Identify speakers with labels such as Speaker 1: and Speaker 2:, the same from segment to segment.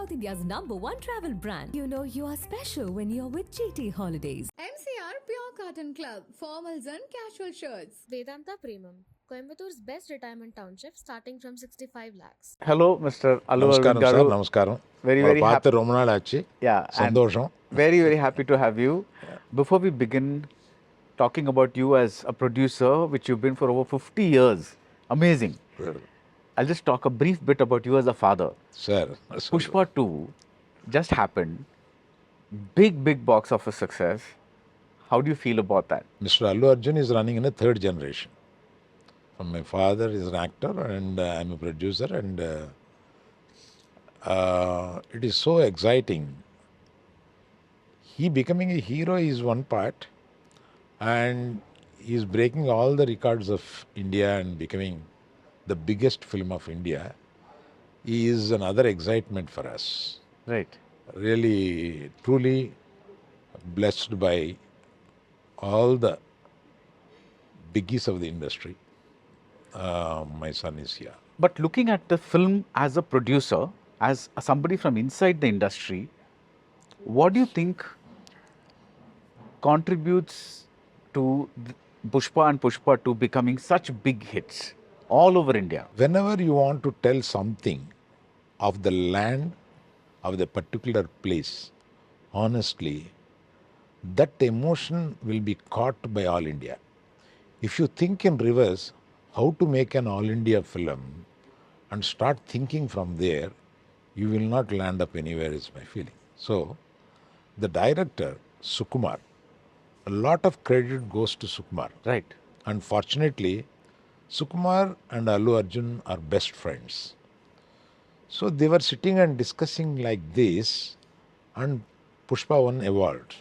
Speaker 1: South India's #1 travel brand. You know you are special when you're with GT Holidays.
Speaker 2: MCR Pure Cotton Club, formals and casual shirts.
Speaker 3: Vedanta Premium, Coimbator's best retirement township starting from 65 lakhs.
Speaker 4: Hello, Mr. Allu Aravind
Speaker 5: నమస్కారం sir
Speaker 4: garu.
Speaker 5: నమస్కారం
Speaker 4: Very,
Speaker 5: మా
Speaker 4: very
Speaker 5: పాత
Speaker 4: happy.
Speaker 5: ரொம்ப నాள் ఆచి
Speaker 4: Yeah, and
Speaker 5: సంతోషం
Speaker 4: very, very happy to have you. Before we begin talking about you as a producer, which you've been for over 50 years, amazing. I'll just talk a brief bit about you as a father.
Speaker 5: Sir
Speaker 4: Pushpa 2 just happened. Big box office success. How do you feel about that?
Speaker 5: Mister Allu Arjun is running in third generation from my father is an actor and I'm a producer and it is so exciting he becoming a hero is one part, and he is breaking all the records of India and becoming the biggest film of India is another excitement for us.
Speaker 4: Right.
Speaker 5: Really, truly blessed by all the biggies of the industry. My son is here.
Speaker 4: But looking at the film as a producer, as somebody from inside the industry, what do you think contributes to Pushpa and Pushpa 2 becoming such big hits all over India?
Speaker 5: Whenever you want to tell something of the land of the particular place, honestly, that emotion will be caught by all India. If you think in reverse how to make an all India film and start thinking from there, you will not land up anywhere, is my feeling. So, the director, Sukumar, a lot of credit goes to Sukumar.
Speaker 4: Right.
Speaker 5: Unfortunately, Sukumar and Allu Arjun are best friends. So they were sitting and discussing like this, and Pushpa 1 evolved.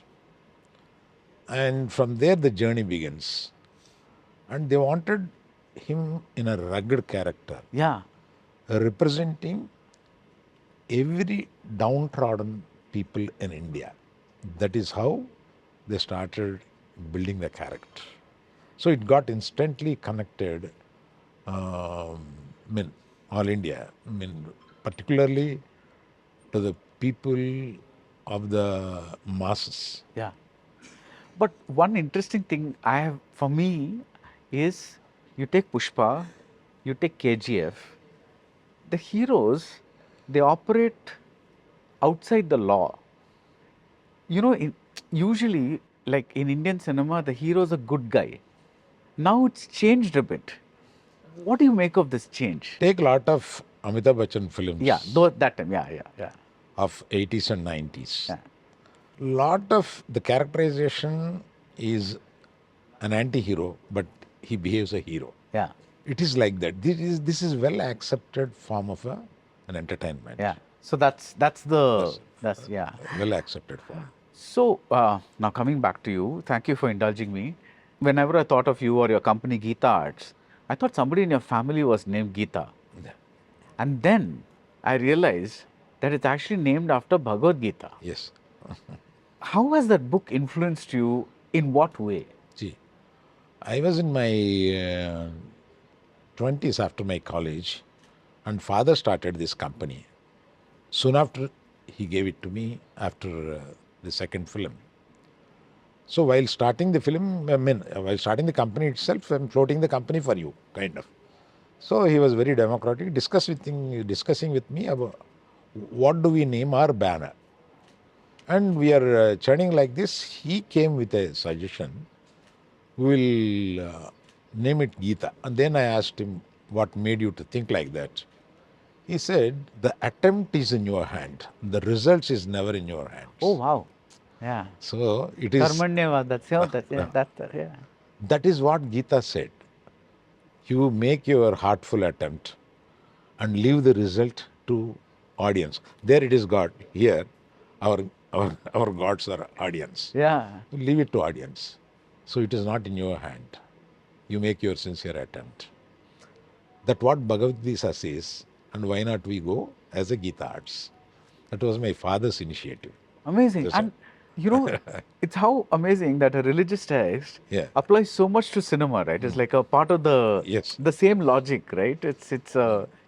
Speaker 5: And from there the journey begins. And they wanted him in a rugged character,
Speaker 4: Yeah.
Speaker 5: representing every downtrodden people in India. That is how they started building the character. So it got instantly connected, all India, particularly to the people of the masses.
Speaker 4: Yeah. But one interesting thing I have for me is you take Pushpa, you take KGF, the heroes, they operate outside the law. You know, usually, like in Indian cinema, the hero is a good guy. Now it's changed a bit. What do you make of this change?
Speaker 5: Take a lot of Amitabh Bachchan films.
Speaker 4: Yeah, though that time, yeah.
Speaker 5: Of 80s and 90s.
Speaker 4: Yeah.
Speaker 5: Lot of the characterization is an anti-hero, but he behaves a hero.
Speaker 4: Yeah,
Speaker 5: It is like that. This is well accepted form of an entertainment.
Speaker 4: yeah. So that's yeah.
Speaker 5: Well accepted form.
Speaker 4: So now coming back to you, thank you for indulging me. Whenever I thought of you or your company Geeta Arts, I thought somebody in your family was named Geeta.
Speaker 5: Yeah.
Speaker 4: And then I realized that it's actually named after Bhagavad Gita.
Speaker 5: Yes.
Speaker 4: How has that book influenced you? In what way?
Speaker 5: See, I was in my 20s after my college, and father started this company. Soon after, he gave it to me after the second film. So while starting the film, while starting the company itself, I'm floating the company for you, kind of. So he was very democratic, discussing with me about what do we name our banner. And we are churning like this. He came with a suggestion. We will name it Geeta. And then I asked him, what made you to think like that? He said, the attempt is in your hand. The results is never in your hands.
Speaker 4: Oh wow, yeah.
Speaker 5: So it is.
Speaker 4: Karmanyava. Yeah.
Speaker 5: That is what Geeta said. You make your heartful attempt and leave the result to audience. There it is God. Here, our gods are audience.
Speaker 4: Yeah.
Speaker 5: Leave it to audience. So it is not in your hand. You make your sincere attempt. That what Bhagavad Gita says, and why not we go as a Geeta Arts. That was my father's initiative.
Speaker 4: Amazing.
Speaker 5: That's
Speaker 4: And you know, it's how amazing that a religious text
Speaker 5: Yeah.
Speaker 4: applies so much to cinema, right? It's like a part of
Speaker 5: Yes.
Speaker 4: the same logic, right? It's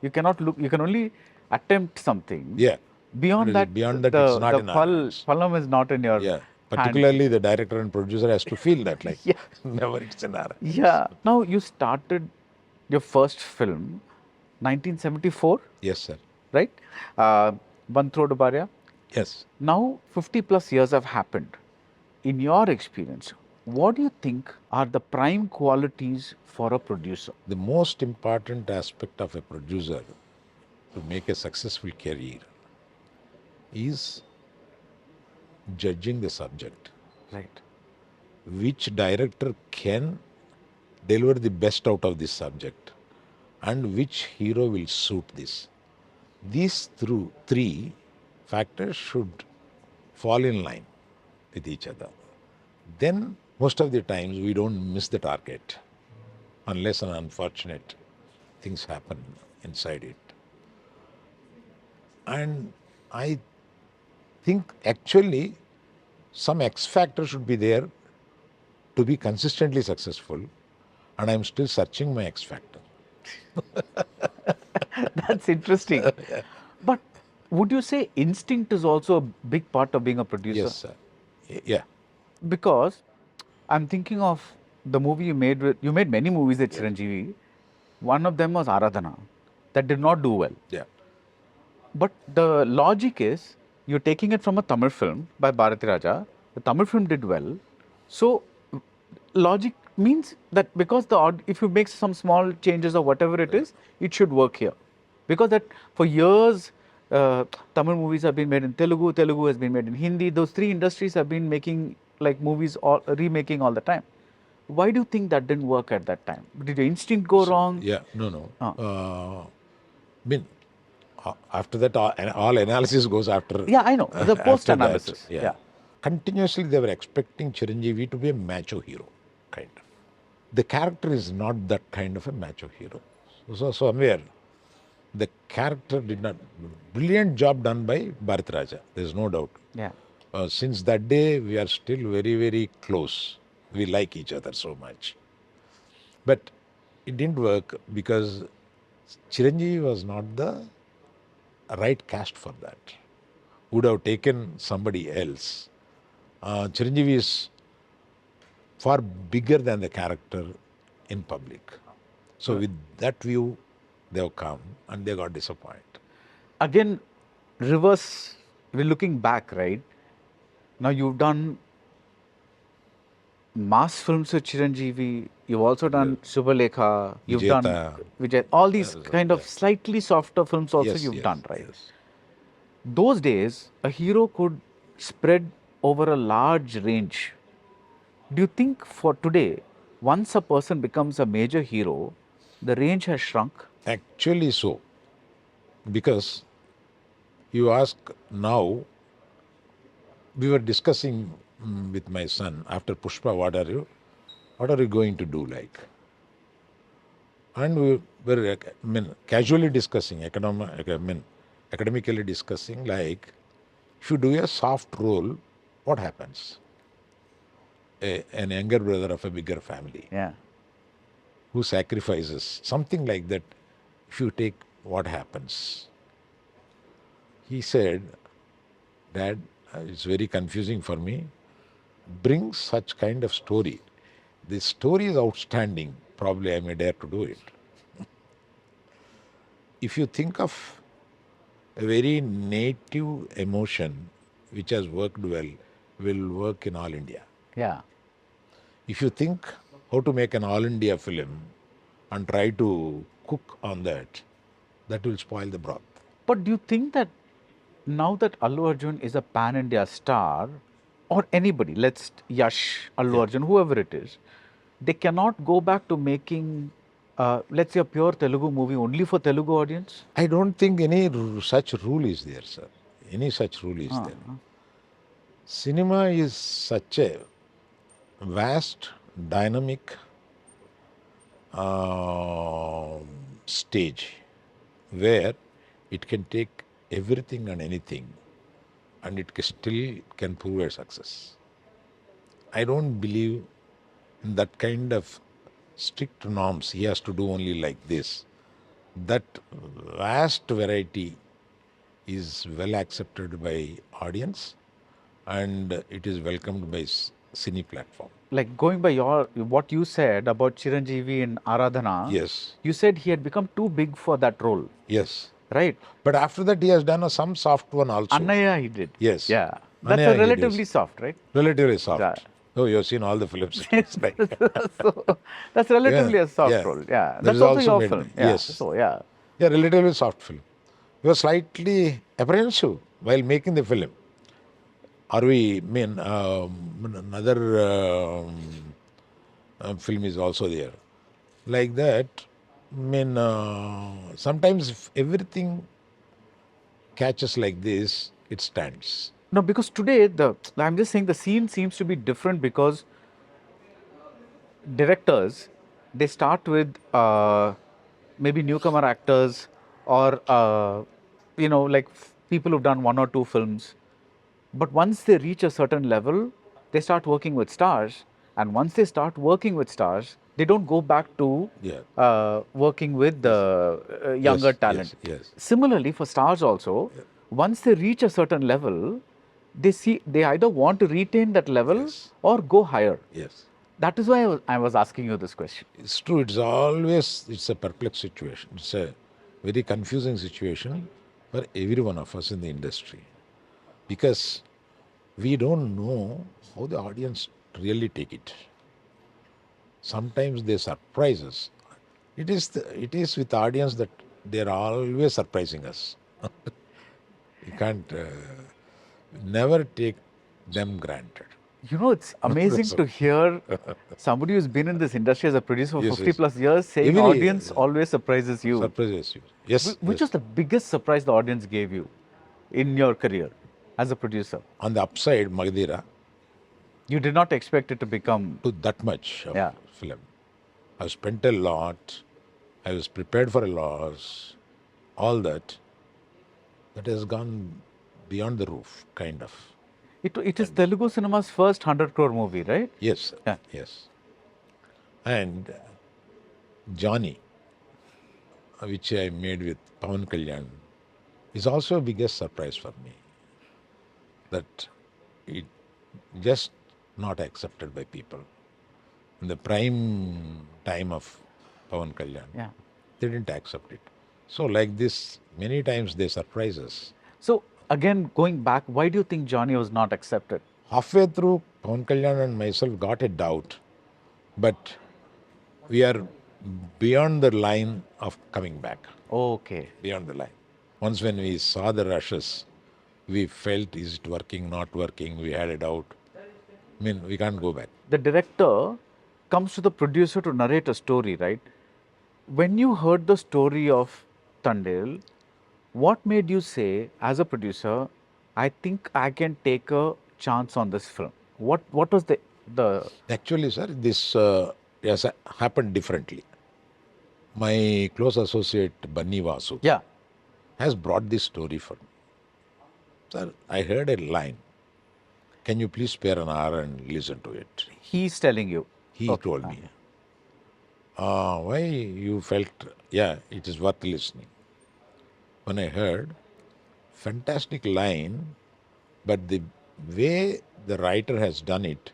Speaker 4: you cannot look, you can only attempt something.
Speaker 5: Yeah.
Speaker 4: Beyond that,
Speaker 5: Beyond that, it's not
Speaker 4: the
Speaker 5: in our hands.
Speaker 4: phalam is not in your
Speaker 5: Yeah,
Speaker 4: hand.
Speaker 5: particularly the director and producer has to feel that, like,
Speaker 4: Yeah.
Speaker 5: never it's in our hands.
Speaker 4: Yeah. Now you started your first film, 1974,
Speaker 5: Yes, sir.
Speaker 4: right? Banthro Dubaria.
Speaker 5: Yes.
Speaker 4: Now 50 plus years have happened. In your experience, what do you think are the prime qualities for a producer?
Speaker 5: The most important aspect of a producer to make a successful career is judging the subject.
Speaker 4: Right.
Speaker 5: Which director can deliver the best out of this subject and which hero will suit this. These three factors should fall in line with each other. Then most of the times we don't miss the target unless an unfortunate things happen inside it. And I think actually some X factor should be there to be consistently successful, and I'm still searching my X factor.
Speaker 4: That's interesting. But would you say instinct is also a big part of being a producer?
Speaker 5: Yes, sir. Yeah.
Speaker 4: Because I'm thinking of the movie you made many movies at Chiranjeevi. One of them was Aradhana. That did not do well.
Speaker 5: Yeah.
Speaker 4: But the logic is you're taking it from a Tamil film by Bharati Raja. The Tamil film did well. So logic means that because if you make some small changes or whatever it is, it should work here. Because that for years, Tamil movies have been made in Telugu, Telugu has been made in Hindi. Those three industries have been making like movies, remaking all the time. Why do you think that didn't work at that time? Did your instinct go wrong?
Speaker 5: Yeah. No. After that, all analysis goes after.
Speaker 4: Yeah, I know. The
Speaker 5: after
Speaker 4: post-analysis.
Speaker 5: that, yeah. Continuously, they were expecting Chiranjeevi to be a macho hero, kind of. The character is not that kind of a macho hero. So somewhere, the character did not. Brilliant job done by Bharat Raja. There's no doubt.
Speaker 4: Yeah.
Speaker 5: Since that day, we are still very, very close. We like each other so much. But it didn't work because Chiranjeevi was not the right cast for that. Would have taken somebody else. Chiranjeevi is far bigger than the character in public. So with that view, they have come and they got disappointed.
Speaker 4: Again, reverse, we're looking back, right? Now you've done mass films with Chiranjeevi, you've also done Subhalekha, you've done
Speaker 5: Vijayata.
Speaker 4: Vijay, all these kind of slightly softer films also you've done, right?
Speaker 5: Yes.
Speaker 4: Those days, a hero could spread over a large range. Do you think for today, once a person becomes a major hero, the range has shrunk?
Speaker 5: Actually so. Because you ask now, we were discussing with my son after Pushpa, what are you going to do like? And we were casually discussing, academically discussing, like, if you do a soft role, what happens? An younger brother of a bigger family
Speaker 4: Yeah.
Speaker 5: who sacrifices, something like that, if you take, what happens? He said, Dad, it's very confusing for me. Bring such kind of story. This story is outstanding. Probably I may dare to do it. If you think of a very native emotion which has worked well, will work in all India.
Speaker 4: Yeah.
Speaker 5: If you think how to make an all India film and try to cook on that, that will spoil the broth.
Speaker 4: But do you think that now that Allu Arjun is a pan-India star, or anybody, let's Yash, Allu Arjun, whoever it is, they cannot go back to making, let's say, a pure Telugu movie only for Telugu audience?
Speaker 5: I don't think any such rule is there, sir. Any such rule is there. Cinema is such a vast, dynamic stage where it can take everything and anything and it still can prove a success. I don't believe in that kind of strict norms. He has to do only like this. That vast variety is well accepted by audience and it is welcomed by cine platform.
Speaker 4: Like going by what you said about Chiranjeevi in Aradhana,
Speaker 5: Yes.
Speaker 4: you said he had become too big for that role,
Speaker 5: Yes.
Speaker 4: right?
Speaker 5: But after that, he has done some soft one also.
Speaker 4: Annaya he did.
Speaker 5: Yes.
Speaker 4: Yeah. That's a
Speaker 5: Annaya he did.
Speaker 4: relatively soft, right?
Speaker 5: Relatively soft.
Speaker 4: Yeah.
Speaker 5: Oh, you've seen all the films. It's like,
Speaker 4: So that's relatively
Speaker 5: yeah,
Speaker 4: a soft
Speaker 5: yeah.
Speaker 4: role. Yeah.
Speaker 5: That
Speaker 4: That's
Speaker 5: is
Speaker 4: also
Speaker 5: also
Speaker 4: your
Speaker 5: made
Speaker 4: film.
Speaker 5: by-
Speaker 4: Yeah.
Speaker 5: yes.
Speaker 4: So yeah.
Speaker 5: Yeah, relatively soft film. He was slightly apprehensive while making the film. Are we, another film is also there. Like that, sometimes if everything catches like this, it stands.
Speaker 4: No, because today I'm just saying the scene seems to be different because directors they start with maybe newcomer actors or like people who've done one or two films, but once they reach a certain level they start working with stars, and once they start working with stars they don't go back to
Speaker 5: Yeah.
Speaker 4: working with the younger talent.
Speaker 5: Yes.
Speaker 4: Similarly for stars also, once they reach a certain level they either want to retain that level
Speaker 5: Yes.
Speaker 4: or go higher.
Speaker 5: Yes.
Speaker 4: That is why I was asking you this question.
Speaker 5: It's true. It's a perplexed situation. It's a very confusing situation for every one of us in the industry because we don't know how the audience really take it. Sometimes they surprise us. It is with audience that they're always surprising us. You can't never take them granted.
Speaker 4: It's amazing to hear somebody who's been in this industry as a producer for
Speaker 5: Yes,
Speaker 4: 50
Speaker 5: yes.
Speaker 4: plus years saying
Speaker 5: Every-
Speaker 4: audience always surprises you.
Speaker 5: Surprises you. Yes.
Speaker 4: Which
Speaker 5: yes.
Speaker 4: was the biggest surprise the audience gave you in your career as a producer?
Speaker 5: On the upside, Magdira,
Speaker 4: You did not expect it to become.
Speaker 5: to that much of
Speaker 4: Yeah.
Speaker 5: film. I've spent a lot. I was prepared for a loss. All that. That has gone beyond the roof, kind of.
Speaker 4: It is Telugu cinema's first 100 crore movie, right?
Speaker 5: Yes.
Speaker 4: Yeah.
Speaker 5: Yes. And Johnny, which I made with Pawan Kalyan, is also a biggest surprise for me. That it just not accepted by people. In the prime time of Pawan Kalyan,
Speaker 4: Yeah.
Speaker 5: they didn't accept it. So like this, many times they surprise us.
Speaker 4: So again, going back, why do you think Johnny was not accepted?
Speaker 5: Halfway through, Pawan Kalyan and myself got a doubt, but we are beyond the line of coming back.
Speaker 4: Okay.
Speaker 5: Beyond the line. Once when we saw the rushes, we felt, is it working, not working? We had a doubt. We can't go back.
Speaker 4: The director comes to the producer to narrate a story, right? When you heard the story of Thandel, what made you say, as a producer, I think I can take a chance on this film? What was the
Speaker 5: Actually, sir, this has happened differently. My close associate, Banni Vasu,
Speaker 4: yeah?
Speaker 5: has brought this story for me. Sir, I heard a line. Can you please spare an hour and listen to it?
Speaker 4: He's telling you.
Speaker 5: He
Speaker 4: Okay.
Speaker 5: told me. Why you felt, it is worth listening. When I heard, fantastic line, but the way the writer has done it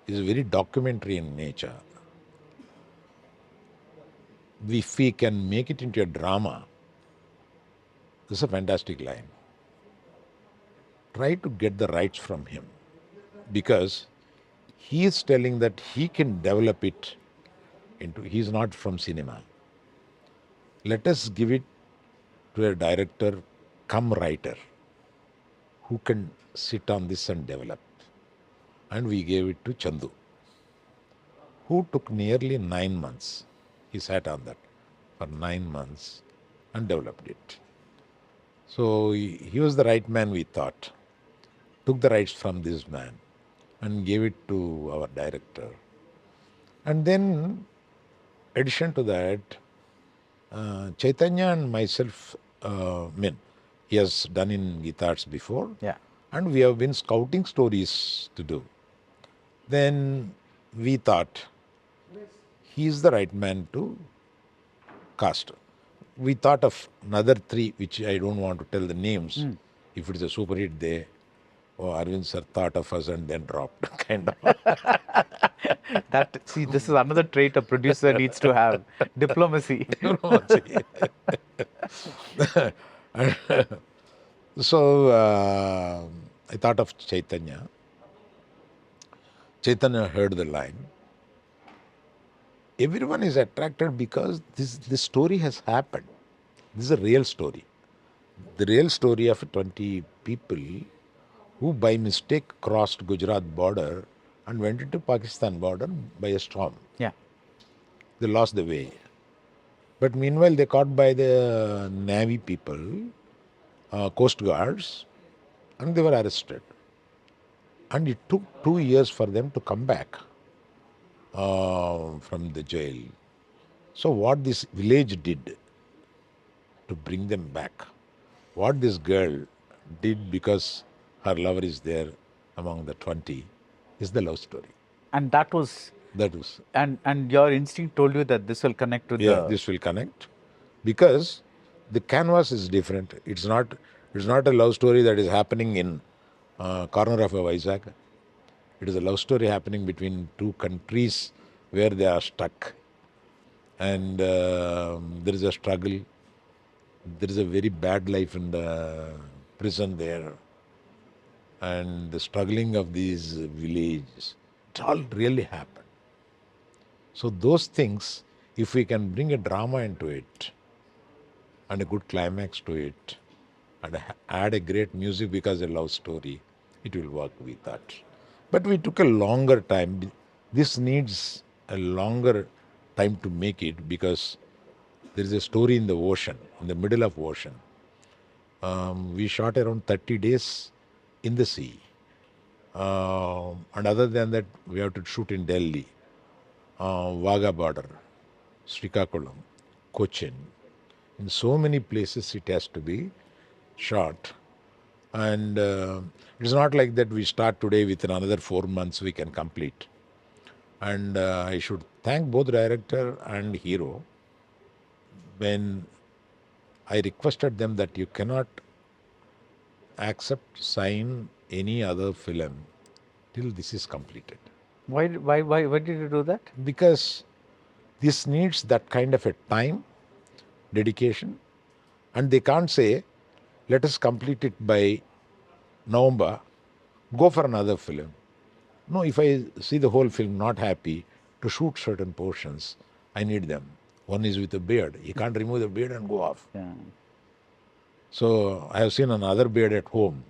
Speaker 5: is very documentary in nature. If we can make it into a drama, this is a fantastic line. Try to get the rights from him because he is telling that he can develop it into, he's not from cinema. Let us give it to a director come writer who can sit on this and develop. And we gave it to Chandu, who took nearly 9 months. He sat on that for 9 months and developed it. So he was the right man, we thought. Took the rights from this man and gave it to our director. And then, addition to that, Chaitanya and myself, he has done in guitars before.
Speaker 4: Yeah.
Speaker 5: And we have been scouting stories to do. Then we thought he is the right man to cast. we thought of another 3, which I don't want to tell the names. If it is a super hit, Arvind sir thought of us and then dropped, kind of.
Speaker 4: See, this is another trait a producer needs to have: diplomacy.
Speaker 5: So I thought of Chaitanya. Chaitanya heard the line. Everyone is attracted because this story has happened. This is a real story. The real story of 20 people who by mistake crossed Gujarat border and went into Pakistan border by a storm.
Speaker 4: Yeah.
Speaker 5: They lost the way. But meanwhile, they caught by the Navy people, Coast Guards, and they were arrested. And it took 2 years for them to come back from the jail. So what this village did to bring them back, what this girl did because her lover is there among the 20, is the love story.
Speaker 4: And that was...
Speaker 5: That was...
Speaker 4: And your instinct told you that this will connect to
Speaker 5: Yeah, this will connect. Because the canvas is different. It's not a love story that is happening in corner of a Vizag. It is a love story happening between 2 countries where they are stuck. And there is a struggle. There is a very bad life in the prison there. And the struggling of these villages. It all really happened. So those things, if we can bring a drama into it and a good climax to it and add a great music because a love story, it will work with that. But we took a longer time. This needs a longer time to make it because there is a story in the ocean, in the middle of ocean. We shot around 30 days in the sea. And other than that, we have to shoot in Delhi, Vaga border, Srikakulam, Cochin. In so many places it has to be shot. And it's not like that we start today within another 4 months we can complete. And I should thank both director and hero when I requested them that you cannot accept, sign any other film till this is completed.
Speaker 4: Why did you do that?
Speaker 5: Because this needs that kind of a time, dedication, and they can't say, let us complete it by November, go for another film. No, if I see the whole film not happy, to shoot certain portions, I need them. One is with a beard. You can't remove the beard and go off.
Speaker 4: Yeah.
Speaker 5: So I have seen another beard at home.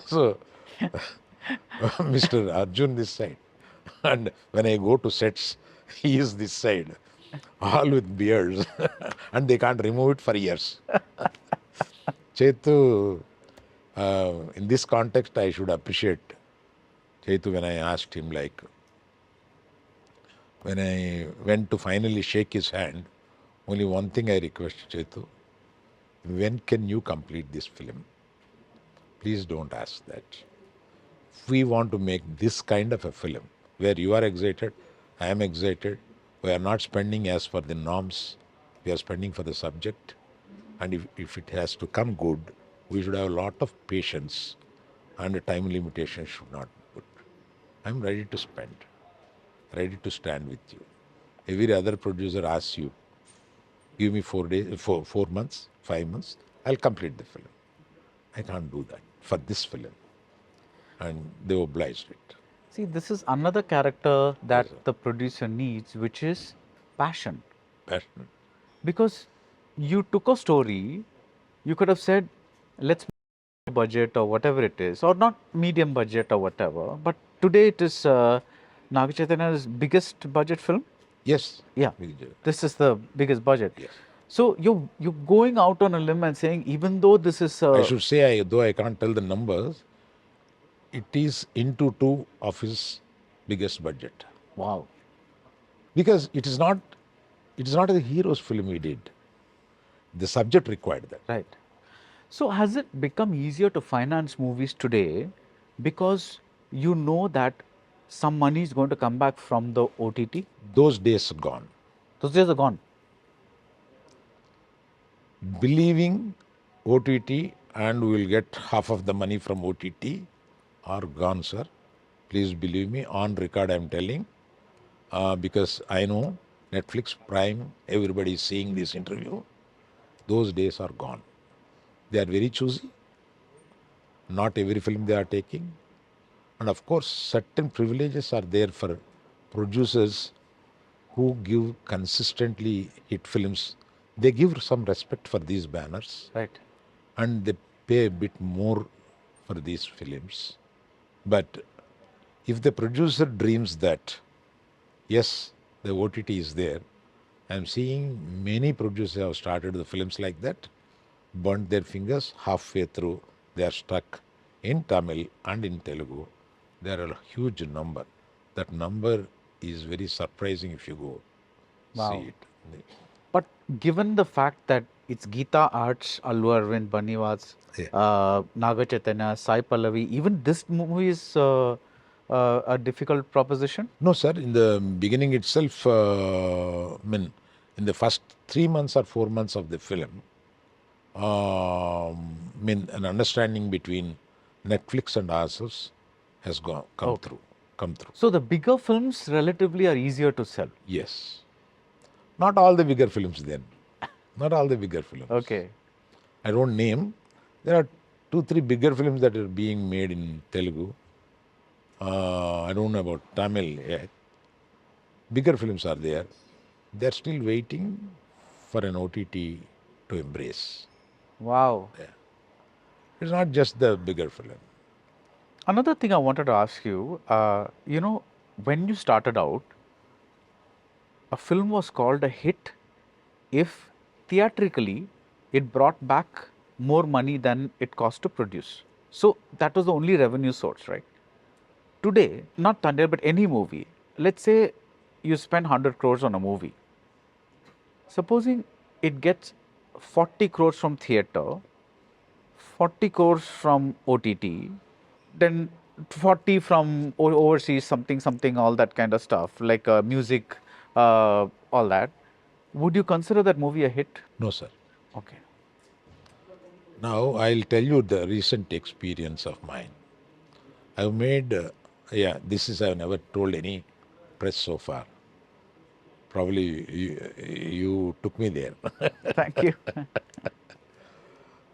Speaker 5: So Mr. Arjun this side. And when I go to sets, he is this side. All with beards. And they can't remove it for years. Chetu, in this context, I should appreciate Chetu when I asked him, like, when I went to finally shake his hand, only one thing I requested Chetu, when can you complete this film? Please don't ask that. If we want to make this kind of a film, where you are excited, I am excited, we are not spending as per the norms, we are spending for the subject. And if it has to come good, we should have a lot of patience and a time limitation should not be put. I'm ready to spend, ready to stand with you. Every other producer asks you, give me 4 days, 4 months, 5 months, I'll complete the film. I can't do that for this film. And they obliged it.
Speaker 4: See, this is another character that the producer needs, which is passion.
Speaker 5: Passion.
Speaker 4: Because you took a story, you could have said, let's make a budget or whatever it is, or not medium budget or whatever. But today it is Naga Chaitanya's biggest budget film.
Speaker 5: Yes.
Speaker 4: Yeah. This is the biggest budget.
Speaker 5: Yes.
Speaker 4: So you're going out on a limb and saying, even though this is...
Speaker 5: I should say, though I can't tell the numbers, it is into 2 of his biggest budget.
Speaker 4: Wow.
Speaker 5: Because it is not a hero's film we did. The subject required that.
Speaker 4: Right. So has it become easier to finance movies today because you know that some money is going to come back from the OTT?
Speaker 5: Those days are gone.
Speaker 4: Those days are gone.
Speaker 5: Believing OTT and we will get half of the money from OTT are gone, sir. Please believe me, on record I am telling, because I know Netflix, Prime, everybody is seeing this interview. Those days are gone. They are very choosy. Not every film they are taking. And of course, certain privileges are there for producers who give consistently hit films. They give some respect for these banners
Speaker 4: Right.
Speaker 5: and they pay a bit more for these films. But if the producer dreams that, yes, the OTT is there, I'm seeing many producers have started the films like that, burnt their fingers halfway through, they are stuck in Tamil and in Telugu. There are a huge number. That number is very surprising if you go
Speaker 4: Wow.
Speaker 5: see it.
Speaker 4: But given the fact that it's Geeta Arts, Allu Aravind, Banniwas,
Speaker 5: Yeah.
Speaker 4: Naga Chaitanya, Sai Pallavi, even this movie is a difficult proposition?
Speaker 5: No, sir. In the beginning itself, in the first 3 months or 4 months of the film, an understanding between Netflix and ourselves has come
Speaker 4: Okay.
Speaker 5: through. Come through.
Speaker 4: So the bigger films relatively are easier to sell.
Speaker 5: Yes. Not all the bigger films then. Not all the bigger films.
Speaker 4: Okay.
Speaker 5: I don't name. There are 2, 3 bigger films that are being made in Telugu. I don't know about Tamil yet. Bigger films are there. They're still waiting for an OTT to embrace.
Speaker 4: Wow.
Speaker 5: It's not just the bigger film.
Speaker 4: Another thing I wanted to ask you, when you started out, a film was called a hit if theatrically it brought back more money than it cost to produce. So that was the only revenue source, right? Today, not Thandel, but any movie, let's say you spend 100 crores on a movie. Supposing it gets 40 crores from theatre, 40 crores from OTT, then 40 from overseas, something, all that kind of stuff, like music, all that. Would you consider that movie a hit?
Speaker 5: No, sir.
Speaker 4: Okay.
Speaker 5: Now I'll tell you the recent experience of mine. I've made, I've never told any press so far. Probably you took me there.
Speaker 4: Thank you.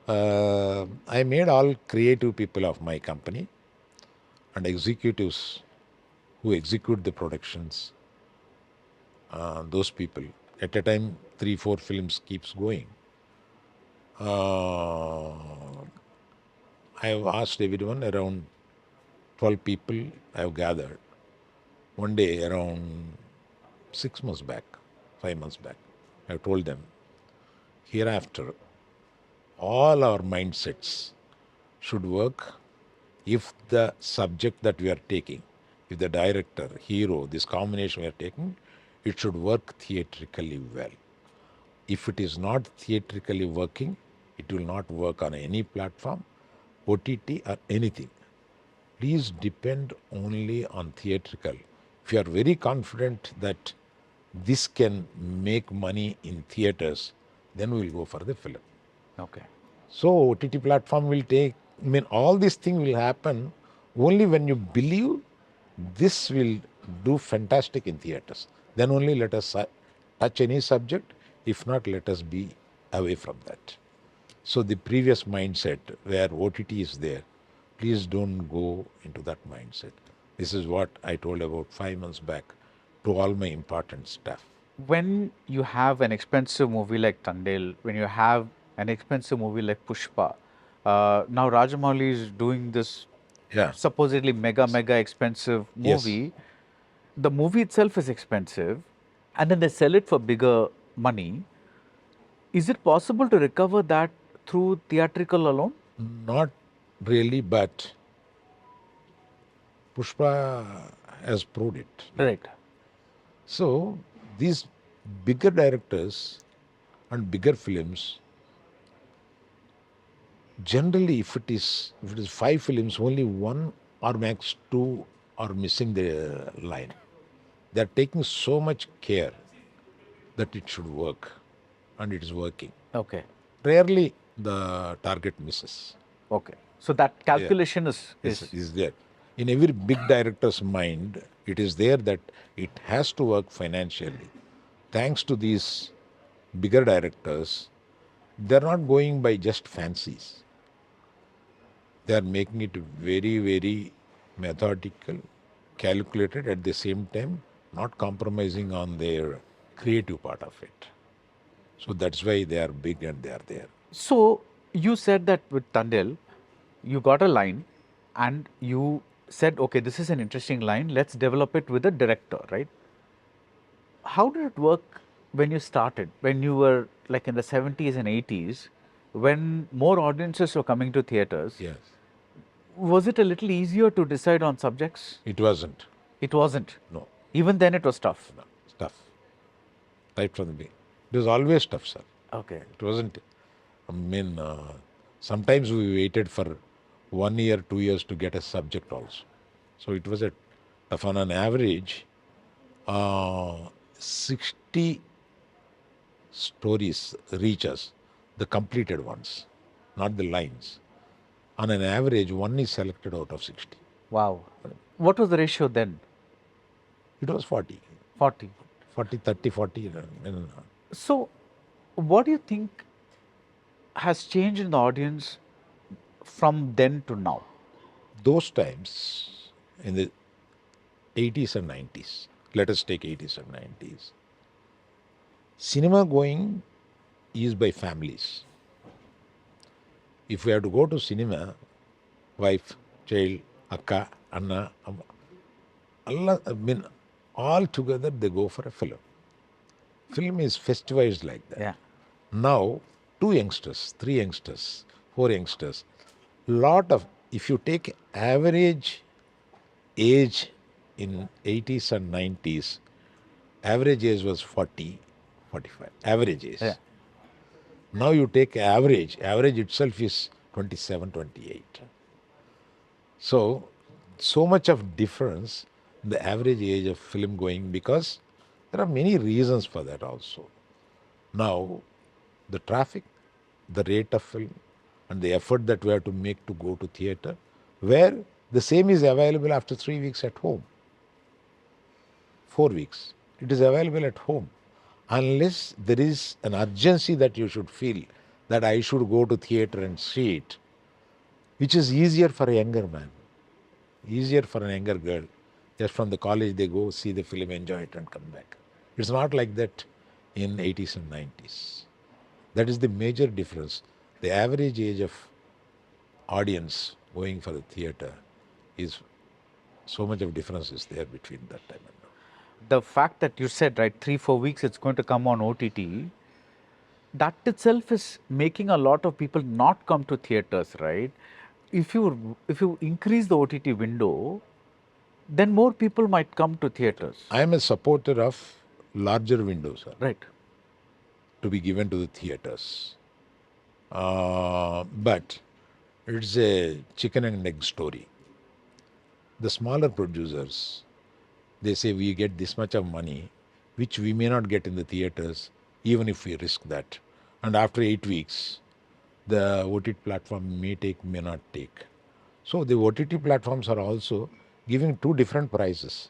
Speaker 5: I made all creative people of my company and executives who execute the productions. Those people, at a time, 3, 4 films keeps going. I have asked everyone, around 12 people I have gathered. One day, around 6 months back, 5 months back, I have told them, hereafter, all our mindsets should work if the subject that we are taking, if the director, hero, this combination we are taking, it should work theatrically well. If it is not theatrically working, it will not work on any platform, OTT or anything. Please depend only on theatrical. If you are very confident that this can make money in theaters, then we will go for the film.
Speaker 4: Okay.
Speaker 5: So OTT platform will take, all these things will happen only when you believe this will do fantastic in theaters. Then only let us touch any subject. If not, let us be away from that. So the previous mindset where OTT is there, please don't go into that mindset. This is what I told about 5 months back to all my important staff.
Speaker 4: When you have an expensive movie like Thandel, when you have an expensive movie like Pushpa, now Rajamouli is doing this
Speaker 5: Yeah.
Speaker 4: supposedly mega expensive
Speaker 5: Yes.
Speaker 4: movie. The movie itself is expensive, and then they sell it for bigger money. Is it possible to recover that through theatrical alone?
Speaker 5: Not really, but Pushpa has proved it.
Speaker 4: Right.
Speaker 5: So these bigger directors and bigger films, generally if it is 5 films, only 1 or max 2 are missing the line. They are taking so much care that it should work, and it is working.
Speaker 4: Okay.
Speaker 5: Rarely the target misses.
Speaker 4: Okay. So that calculation
Speaker 5: Is there. In every big director's mind, it is there that it has to work financially. Thanks to these bigger directors, they're not going by just fancies. They are making it very, very methodical, calculated, at the same time, not compromising on their creative part of it. So that's why they are big and they are there.
Speaker 4: So you said that with Thandel, you got a line and you said, okay, this is an interesting line, let's develop it with a director, right? How did it work when you started, when you were like in the 70s and 80s, when more audiences were coming to theaters?
Speaker 5: Yes.
Speaker 4: Was it a little easier to decide on subjects?
Speaker 5: It wasn't.
Speaker 4: It wasn't.
Speaker 5: No.
Speaker 4: Even then it was tough.
Speaker 5: No. It's tough. Right from the beginning. It was always tough, sir.
Speaker 4: Okay.
Speaker 5: It wasn't. I mean, sometimes we waited for 1 year, 2 years to get a subject also. So it was a tough. On an average, 60 stories reach us, the completed ones, not the lines. On an average, one is selected out of 60.
Speaker 4: Wow. What was the ratio then?
Speaker 5: It was 40.
Speaker 4: 40.
Speaker 5: 40, 30, 40.
Speaker 4: So, what do you think has changed in the audience from then to now?
Speaker 5: Those times, in the 80s and 90s, let us take 80s and 90s, cinema going is by families. If we have to go to cinema, wife, child, akka, anna, amma, Allah, I mean, all together they go for a film. Film is festivized like that.
Speaker 4: Yeah.
Speaker 5: Now, 2 youngsters, 3 youngsters, 4 youngsters, lot of, if you take average age in 80s and 90s, average age was 40, 45, average age.
Speaker 4: Yeah.
Speaker 5: Now you take average itself is 27, 28. So much of difference in the average age of film going, because there are many reasons for that also. Now, the traffic, the rate of film, and the effort that we have to make to go to theatre, where the same is available after 3 weeks at home, 4 weeks. It is available at home. Unless there is an urgency that you should feel that I should go to theatre and see it, which is easier for a younger man, easier for a younger girl. Just from the college they go, see the film, enjoy it and come back. It's not like that in 80s and 90s. That is the major difference. The average age of audience going for the theatre is, so much of difference is there between that time and now.
Speaker 4: The fact that you said, right, 3-4 weeks it's going to come on OTT, that itself is making a lot of people not come to theaters, right? If you increase the OTT window, then more people might come to theaters.
Speaker 5: I am a supporter of larger windows, sir,
Speaker 4: Right.
Speaker 5: to be given to the theatres. But it's a chicken and egg story. The smaller producers, they say we get this much of money, which we may not get in the theatres, even if we risk that. And after 8 weeks, the OTT platform may take, may not take. So the OTT platforms are also giving 2 different prices.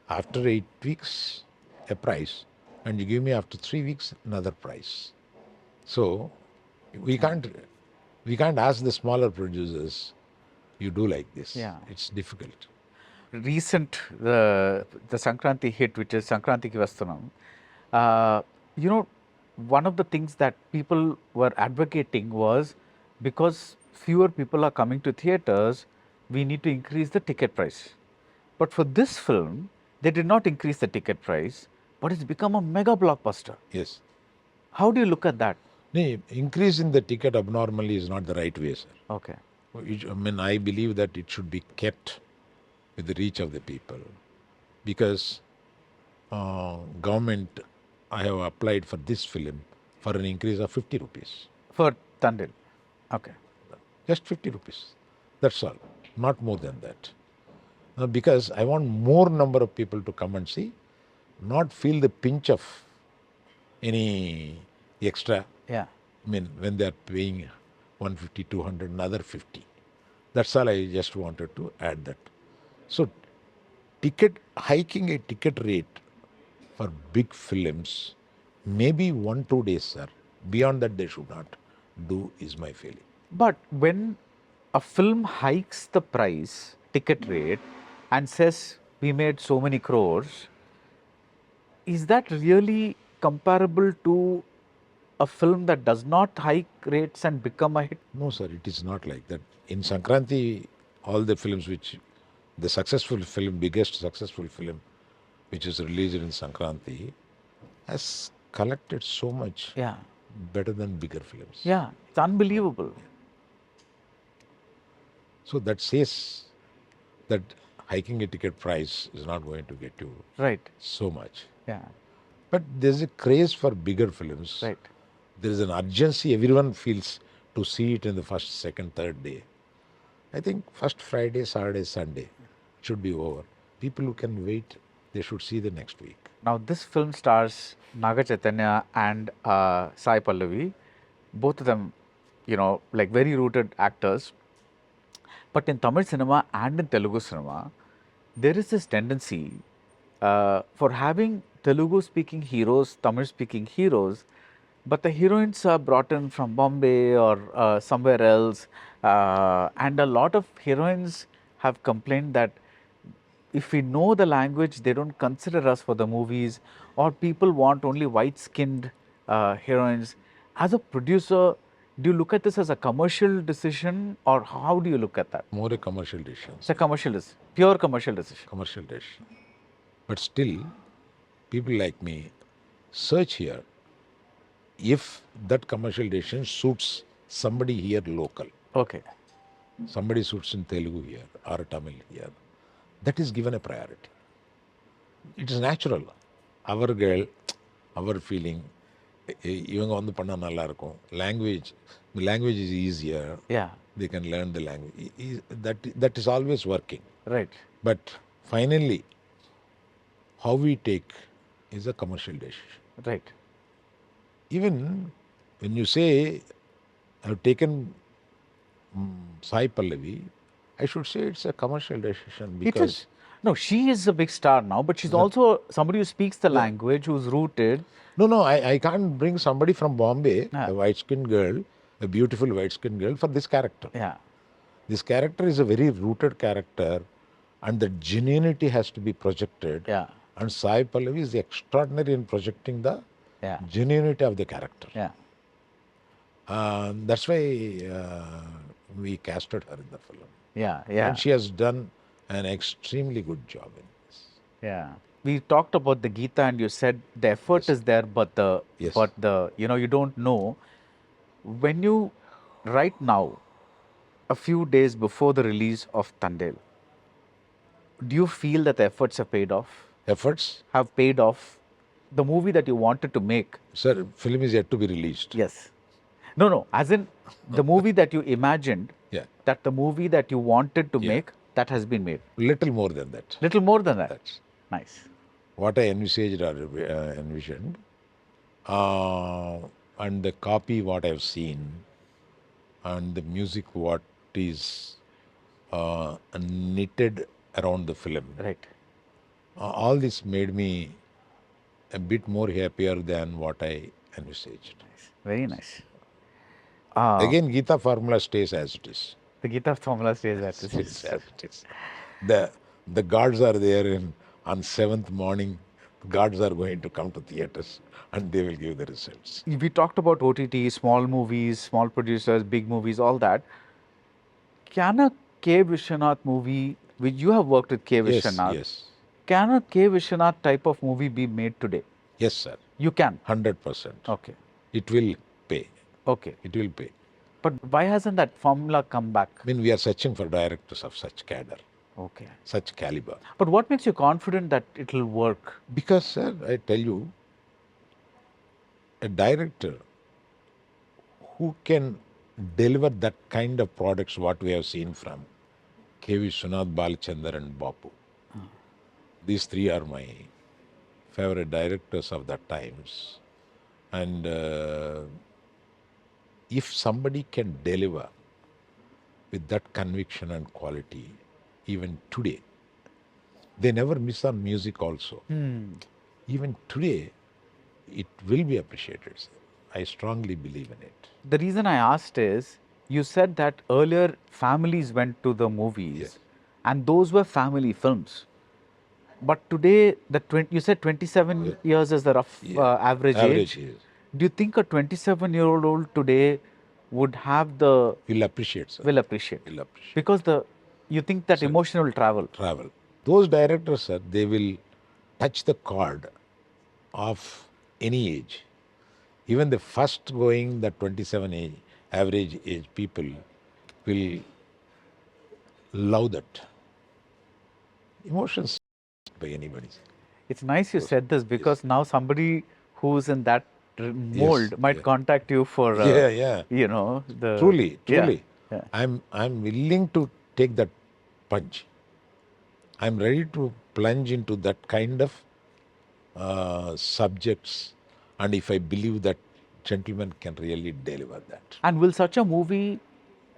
Speaker 5: After 8 weeks, a price, and you give me after 3 weeks another price. So we can't ask the smaller producers, you do like this.
Speaker 4: Yeah.
Speaker 5: It's difficult.
Speaker 4: Recent the Sankranti hit, which is Sankranti Ki Vastunam, one of the things that people were advocating was, because fewer people are coming to theaters, we need to increase the ticket price. But for this film, they did not increase the ticket price, but it's become a mega blockbuster.
Speaker 5: Yes.
Speaker 4: How do you look at that?
Speaker 5: No, increase in the ticket abnormally is not the right way, sir.
Speaker 4: Okay.
Speaker 5: I believe that it should be kept with the reach of the people, because government, I have applied for this film for an increase of 50 rupees.
Speaker 4: For Thandel. Okay.
Speaker 5: Just 50 rupees. That's all. Not more than that. Because I want more number of people to come and see, not feel the pinch of any extra.
Speaker 4: Yeah.
Speaker 5: I mean, when they are paying 150, 200, another 50. That's all I just wanted to add that. So, hiking a ticket rate for big films, maybe 1-2 days, sir. Beyond that, they should not do, is my feeling.
Speaker 4: But when a film hikes the price, ticket rate, and says we made so many crores, is that really comparable to a film that does not hike rates and become a hit?
Speaker 5: No, sir, it is not like that. In Sankranti, all the films the successful film, biggest successful film, which is released in Sankranti, has collected so much
Speaker 4: Yeah.
Speaker 5: better than bigger films.
Speaker 4: Yeah. It's unbelievable.
Speaker 5: So that says that hiking a ticket price is not going to get you
Speaker 4: Right.
Speaker 5: so much.
Speaker 4: Yeah.
Speaker 5: But there's a craze for bigger films.
Speaker 4: Right.
Speaker 5: There is an urgency everyone feels to see it in the first, second, third day. I think first Friday, Saturday, Sunday should be over. People who can wait, they should see the next week.
Speaker 4: Now, this film stars Naga Chaitanya and Sai Pallavi, both of them, like very rooted actors. But in Tamil cinema and in Telugu cinema, there is this tendency for having Telugu speaking heroes, Tamil speaking heroes, but the heroines are brought in from Bombay or somewhere else. And a lot of heroines have complained that if we know the language, they don't consider us for the movies, or people want only white skinned heroines. As a producer, do you look at this as a commercial decision, or how do you look at that?
Speaker 5: More a commercial decision.
Speaker 4: It's a commercial decision, pure commercial decision.
Speaker 5: Commercial decision. But still, people like me search here if that commercial decision suits somebody here local.
Speaker 4: Okay.
Speaker 5: Somebody suits in Telugu here or Tamil here. That is given a priority. It is natural. Our girl, our feeling, இவங்க வந்து பண்ணா நல்லா இருக்கும். Language is easier.
Speaker 4: Yeah.
Speaker 5: They can learn the language. That is always working.
Speaker 4: Right.
Speaker 5: But finally, how we take is a commercial decision.
Speaker 4: Right.
Speaker 5: Even when you say, I've taken Sai Pallavi, I should say it's a commercial decision
Speaker 4: It
Speaker 5: because
Speaker 4: is. No, she is a big star now, but she's also somebody who speaks the language, who's rooted.
Speaker 5: No, I can't bring somebody from Bombay,
Speaker 4: Yeah.
Speaker 5: a white-skinned girl, a beautiful white-skinned girl, for this character.
Speaker 4: Yeah.
Speaker 5: This character is a very rooted character, and the genuinity has to be projected.
Speaker 4: Yeah.
Speaker 5: And Sai Pallavi is extraordinary in projecting the
Speaker 4: Yeah.
Speaker 5: genuinity of the character.
Speaker 4: Yeah.
Speaker 5: That's why we casted her in the film.
Speaker 4: Yeah. Yeah.
Speaker 5: And she has done an extremely good job in this.
Speaker 4: Yeah. We talked about the Gita and you said the effort is there, but
Speaker 5: Yes.
Speaker 4: you don't know. When you, right now, a few days before the release of Thandel, do you feel that the efforts have paid off?
Speaker 5: Efforts?
Speaker 4: Have paid off? The movie that you wanted to make?
Speaker 5: Sir, film is yet to be released.
Speaker 4: Yes. No, as in the movie that you imagined,
Speaker 5: Yeah.
Speaker 4: that the movie that you wanted to make, that has been made.
Speaker 5: Little more than that.
Speaker 4: Little more than that.
Speaker 5: That's
Speaker 4: Nice.
Speaker 5: what I envisaged or envisioned. And the copy what I've seen and the music what is knitted around the film.
Speaker 4: Right.
Speaker 5: All this made me a bit more happier than what I envisaged.
Speaker 4: Nice. Very nice.
Speaker 5: Again, Gita formula stays as it is.
Speaker 4: The Gita formula says that.
Speaker 5: It's as it is. The gods are there on 7th morning. Gods are going to come to theatres and they will give the results.
Speaker 4: We talked about OTT, small movies, small producers, big movies, all that. Can a K. Vishwanath movie, which you have worked with K. Vishwanath,
Speaker 5: Yes.
Speaker 4: can a K. Vishwanath type of movie be made today?
Speaker 5: Yes, sir.
Speaker 4: You can.
Speaker 5: 100%.
Speaker 4: Okay.
Speaker 5: It will pay.
Speaker 4: Okay.
Speaker 5: It will pay.
Speaker 4: But why hasn't that formula come back?
Speaker 5: I mean, we are searching for directors of such cadre,
Speaker 4: Okay.
Speaker 5: such caliber.
Speaker 4: But what makes you confident that it will work?
Speaker 5: Because, sir, I tell you, a director who can deliver that kind of products what we have seen from K. Vishwanath, Balachandar and Bapu. These three are my favorite directors of that times. And if somebody can deliver with that conviction and quality, even today, they never miss on music also. Even today, it will be appreciated. Sir. I strongly believe in it.
Speaker 4: The reason I asked is, you said that earlier families went to the movies,
Speaker 5: Yes.
Speaker 4: and those were family films. But today, you said 27 years is the rough average
Speaker 5: Average
Speaker 4: age.
Speaker 5: age.
Speaker 4: Do you think a 27-year-old today would have the
Speaker 5: Will appreciate, sir.
Speaker 4: will appreciate?
Speaker 5: Will appreciate.
Speaker 4: Because you think that emotion will travel.
Speaker 5: Travel. Those directors, sir, they will touch the chord of any age. Even the first going, the 27 age, average age people will love that. Emotions by anybody.
Speaker 4: It's nice you said this, because now somebody who's in that mold might contact you for,
Speaker 5: Yeah.
Speaker 4: the
Speaker 5: Truly.
Speaker 4: Yeah.
Speaker 5: I'm willing to take that punch. I'm ready to plunge into that kind of subjects, and if I believe that gentleman can really deliver that.
Speaker 4: And will such a movie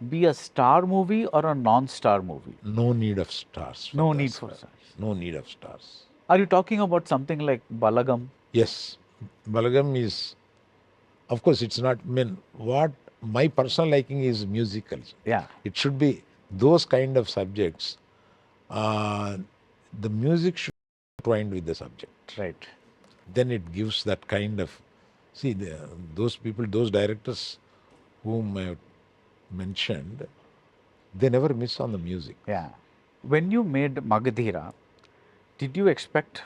Speaker 4: be a star movie or a non-star movie?
Speaker 5: No need of stars.
Speaker 4: No need for
Speaker 5: stars.
Speaker 4: stars.
Speaker 5: No need of stars.
Speaker 4: Are you talking about something like Balagam?
Speaker 5: Yes, Balagam is, of course, it's not, what my personal liking is musicals.
Speaker 4: Yeah.
Speaker 5: It should be those kind of subjects. The music should be twined with the subject.
Speaker 4: Right.
Speaker 5: Then it gives that kind of, those people, those directors whom I have mentioned, they never miss on the music.
Speaker 4: Yeah. When you made Magadhira, did you expect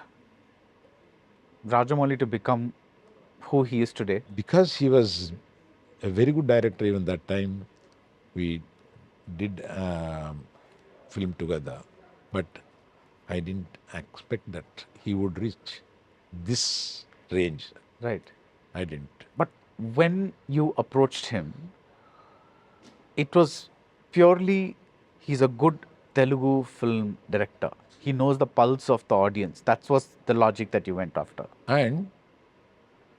Speaker 4: Rajamouli to become who he is today?
Speaker 5: Because he was a very good director even that time, we did film together, but I didn't expect that he would reach this range.
Speaker 4: Right.
Speaker 5: I didn't.
Speaker 4: But when you approached him, it was purely, he's a good Telugu film director. He knows the pulse of the audience. That was the logic that you went after.
Speaker 5: And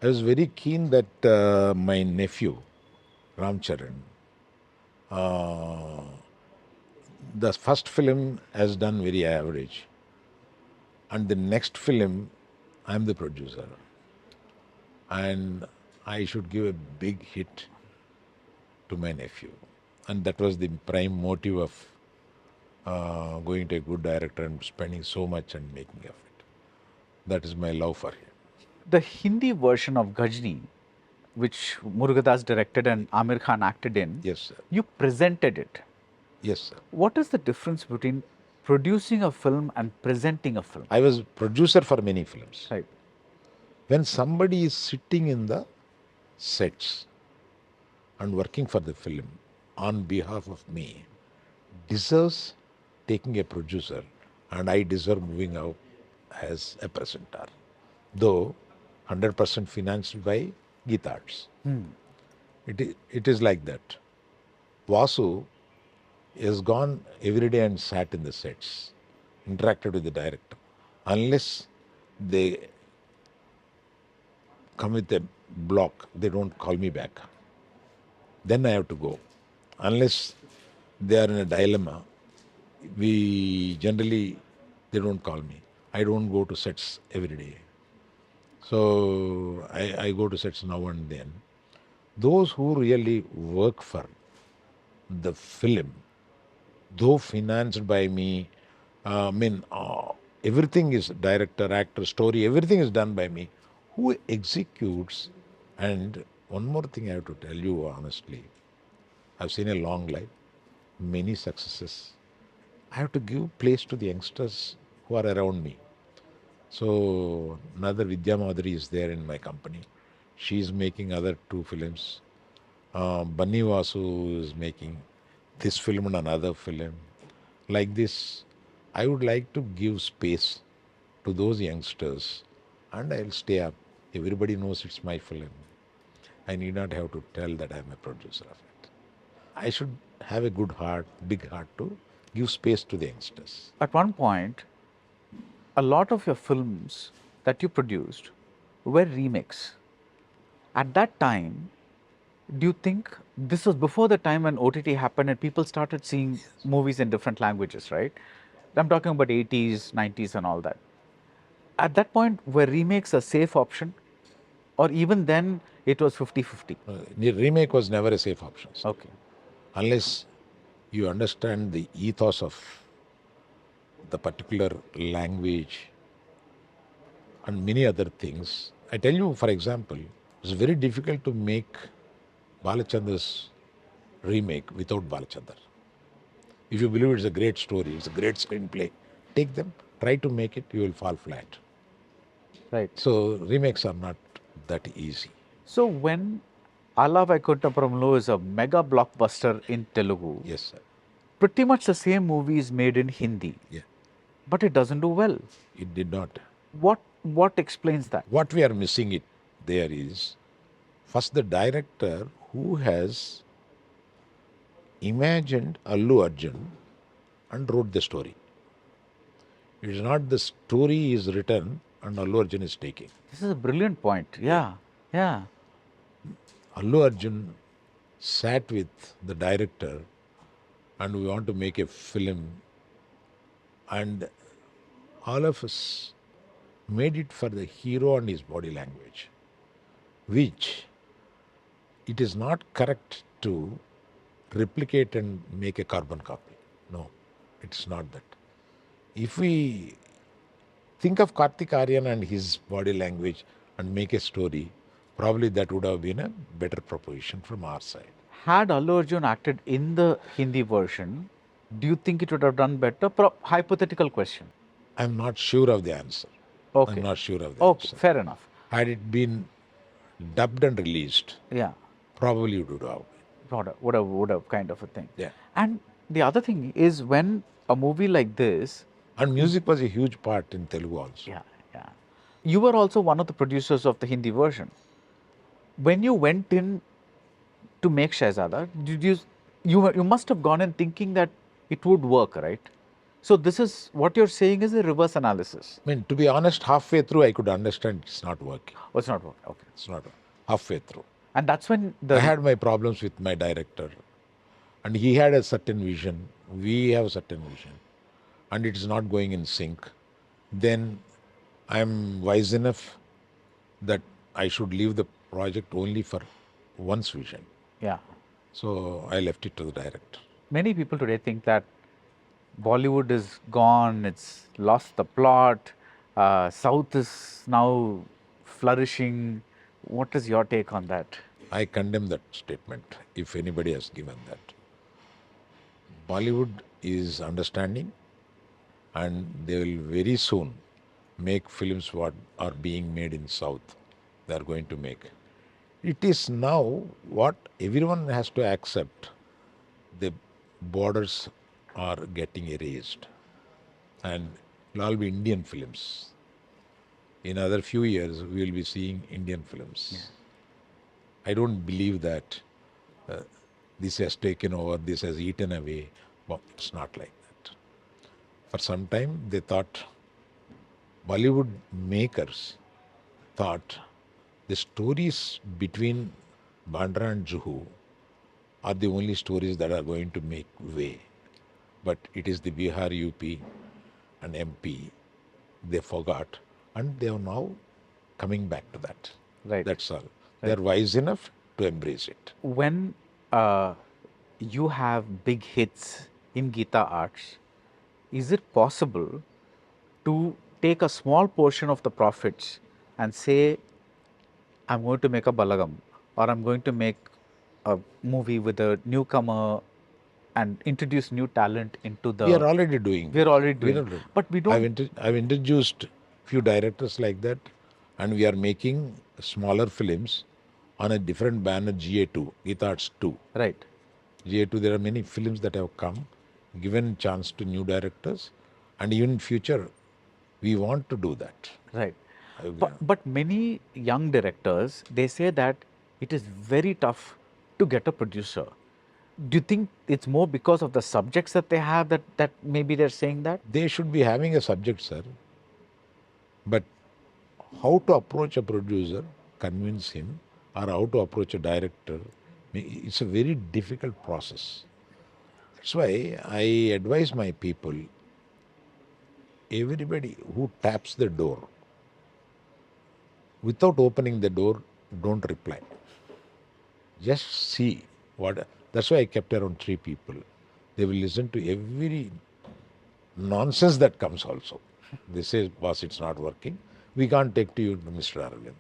Speaker 5: I was very keen that my nephew, Ramcharan, the first film has done very average. And the next film, I'm the producer. And I should give a big hit to my nephew. And that was the prime motive of going to a good director and spending so much and making of it. That is my love for him.
Speaker 4: The Hindi version of Ghajni, which Murugadas directed and Amir Khan acted in,
Speaker 5: Yes, sir.
Speaker 4: you presented it.
Speaker 5: Yes, sir.
Speaker 4: What is the difference between producing a film and presenting a film?
Speaker 5: I was producer for many films.
Speaker 4: Right.
Speaker 5: When somebody is sitting in the sets and working for the film on behalf of me, deserves taking a producer, and I deserve moving out as a presenter. Though 100% financed by Geeta Arts. It is like that. Vasu has gone every day and sat in the sets, interacted with the director. Unless they come with a block, they don't call me back. Then I have to go. Unless they are in a dilemma, they don't call me. I don't go to sets every day. So I go to sets now and then. Those who really work for the film, though financed by me, everything is director, actor, story, everything is done by me. Who executes? And one more thing I have to tell you honestly, I've seen a long life, many successes. I have to give place to the youngsters who are around me. So another Vidya Madhuri is there in my company. She's making other 2 films. Bunny Vasu is making this film and another film. Like this, I would like to give space to those youngsters, and I'll stay up. Everybody knows it's my film. I need not have to tell that I'm a producer of it. I should have a good heart, big heart to give space to the youngsters.
Speaker 4: At one point, a lot of your films that you produced were remakes. At that time, do you think this was before the time when OTT happened and people started seeing movies in different languages, right? I'm talking about 80s, 90s, and all that. At that point, were remakes a safe option? Or even then, it was 50-50?
Speaker 5: The remake was never a safe option, sir.
Speaker 4: Okay.
Speaker 5: Unless you understand the ethos of the particular language and many other things. I tell you, for example, it's very difficult to make Balachandra's remake without Balachandra. If you believe it's a great story, it's a great screenplay, take them, try to make it, you will fall flat.
Speaker 4: Right.
Speaker 5: So remakes are not that easy.
Speaker 4: So when Ala Vaikuntapuramlo is a mega blockbuster in Telugu,
Speaker 5: Yes, sir.
Speaker 4: pretty much the same movie is made in Hindi,
Speaker 5: Yeah,
Speaker 4: but it doesn't do well.
Speaker 5: it did not.
Speaker 4: What explains that?
Speaker 5: What we are missing it there is first the director who has imagined Allu Arjun and wrote the story. It is not the story is written and Allu Arjun is taking.
Speaker 4: This is a brilliant point. Yeah, yeah.
Speaker 5: Allu Arjun sat with the director and we want to make a film, and all of us made it for the hero and his body language, which it is not correct to replicate and make a carbon copy. No, it's not that. If we think of Karthik Aryan and his body language and make a story, probably that would have been a better proposition from our side.
Speaker 4: Had Allu Arjun acted in the Hindi version, do you think it would have done better? Hypothetical question.
Speaker 5: I'm not sure of the answer.
Speaker 4: Okay.
Speaker 5: I'm not sure of the
Speaker 4: Okay,
Speaker 5: answer.
Speaker 4: fair enough.
Speaker 5: Had it been dubbed and released,
Speaker 4: Yeah,
Speaker 5: probably it would have.
Speaker 4: would have kind of a thing.
Speaker 5: Yeah.
Speaker 4: And the other thing is when a movie like this,
Speaker 5: And music was a huge part in Telugu also.
Speaker 4: yeah, yeah. You were also one of the producers of the Hindi version. When you went in to make Shahzada, did you must have gone in thinking that it would work, right? So this is what you're saying is a reverse analysis.
Speaker 5: I mean, to be honest, halfway through I could understand it's not working.
Speaker 4: Oh, it's not working. Okay.
Speaker 5: It's not halfway through.
Speaker 4: And that's when
Speaker 5: I had my problems with my director, and he had a certain vision. We have a certain vision, and it is not going in sync. Then I'm wise enough that I should leave the project only for one's vision.
Speaker 4: yeah.
Speaker 5: So I left it to the director.
Speaker 4: Many people today think that Bollywood is gone, it's lost the plot, South is now flourishing. What is your take on that?
Speaker 5: I condemn that statement if anybody has given that. Bollywood is understanding, and they will very soon make films what are being made in South. They are going to make. It is now what everyone has to accept. The borders are getting erased, and will all be Indian films. In another few years, we will be seeing Indian films. I don't believe that this has taken over, this has eaten away. Well, it's not like that. For some time, they thought, Bollywood makers thought the stories between Bandra and Juhu are the only stories that are going to make way. But it is the Bihar, UP and MP. They forgot, and they are now coming back to that.
Speaker 4: Right.
Speaker 5: That's all. They are wise enough to embrace it.
Speaker 4: When you have big hits in Gita Arts, is it possible to take a small portion of the profits and say, I'm going to make a Balagam, or I'm going to make a movie with a newcomer and introduce new talent into the...
Speaker 5: We are already doing.
Speaker 4: We're already
Speaker 5: We
Speaker 4: doing.
Speaker 5: are-
Speaker 4: But we don't...
Speaker 5: I've introduced few directors like that, and we are making smaller films on a different banner, GA2, Gita Arts 2.
Speaker 4: Right.
Speaker 5: GA2, there are many films that have come, given chance to new directors, and even in future, we want to do that.
Speaker 4: Right. But many young directors, they say that it is very tough to get a producer. Do you think it's more because of the subjects that they have that maybe they're saying that?
Speaker 5: They should be having a subject, sir. But how to approach a producer, convince him, or how to approach a director, it's a very difficult process. That's why I advise my people, everybody who taps the door, without opening the door, don't reply. Just see what. That's why I kept around 3 people. They will listen to every nonsense that comes also. They say, boss, it's not working. We can't take to you, Mr. Aravind.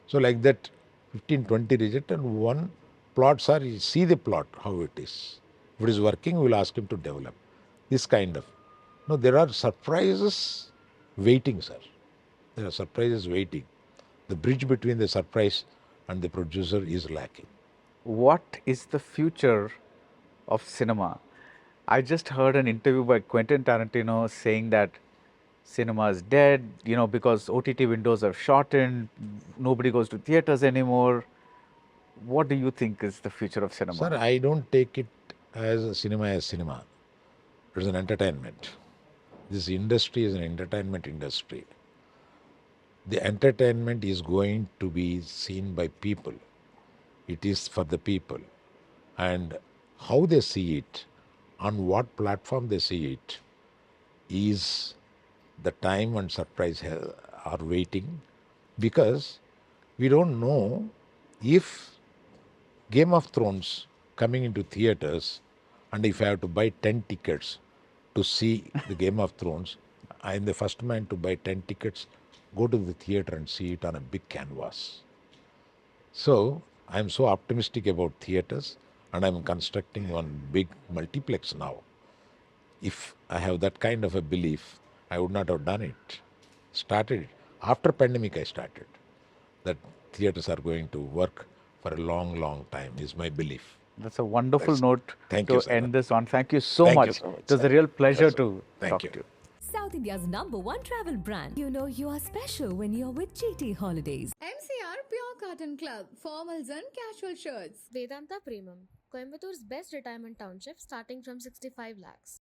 Speaker 5: So like that, 15, 20 reject and one plot, sir, you see the plot, how it is. If it is working, we'll ask him to develop. This kind of. No, there are surprises waiting, sir. There are surprises waiting. The bridge between the surprise and the producer is lacking.
Speaker 4: What is the future of cinema? I just heard an interview by Quentin Tarantino saying that cinema is dead, because OTT windows have shortened, nobody goes to theaters anymore. What do you think is the future of cinema?
Speaker 5: Sir, I don't take it as a cinema as cinema. It is an entertainment. This industry is an entertainment industry. The entertainment is going to be seen by people. It is for the people. And how they see it, on what platform they see it, is the time and surprise are waiting, because we don't know if Game of Thrones coming into theaters, and if I have to buy 10 tickets to see the Game of Thrones, I am the first man to buy 10 tickets, go to the theater and see it on a big canvas. So I am so optimistic about theaters, and I'm constructing one big multiplex now. If I have that kind of a belief, I would not have done it. Started it. After pandemic, I started. That theaters are going to work for a long, long time is my belief.
Speaker 4: That's a wonderful note
Speaker 5: Thank
Speaker 4: to
Speaker 5: you, sir.
Speaker 4: end this on. Thank you so
Speaker 5: Thank you
Speaker 4: much.
Speaker 5: so much,
Speaker 4: It was
Speaker 5: sir.
Speaker 4: a real pleasure
Speaker 5: Yes, sir.
Speaker 4: to
Speaker 5: Thank
Speaker 4: talk
Speaker 5: you.
Speaker 4: to you.
Speaker 1: South India's #1 travel brand. You know you are special when you're with GT Holidays.
Speaker 2: MCR Pure Cotton Club, formals and casual shirts.
Speaker 3: Vedanta Premium, Coimbator's best retirement township starting from 65 lakhs.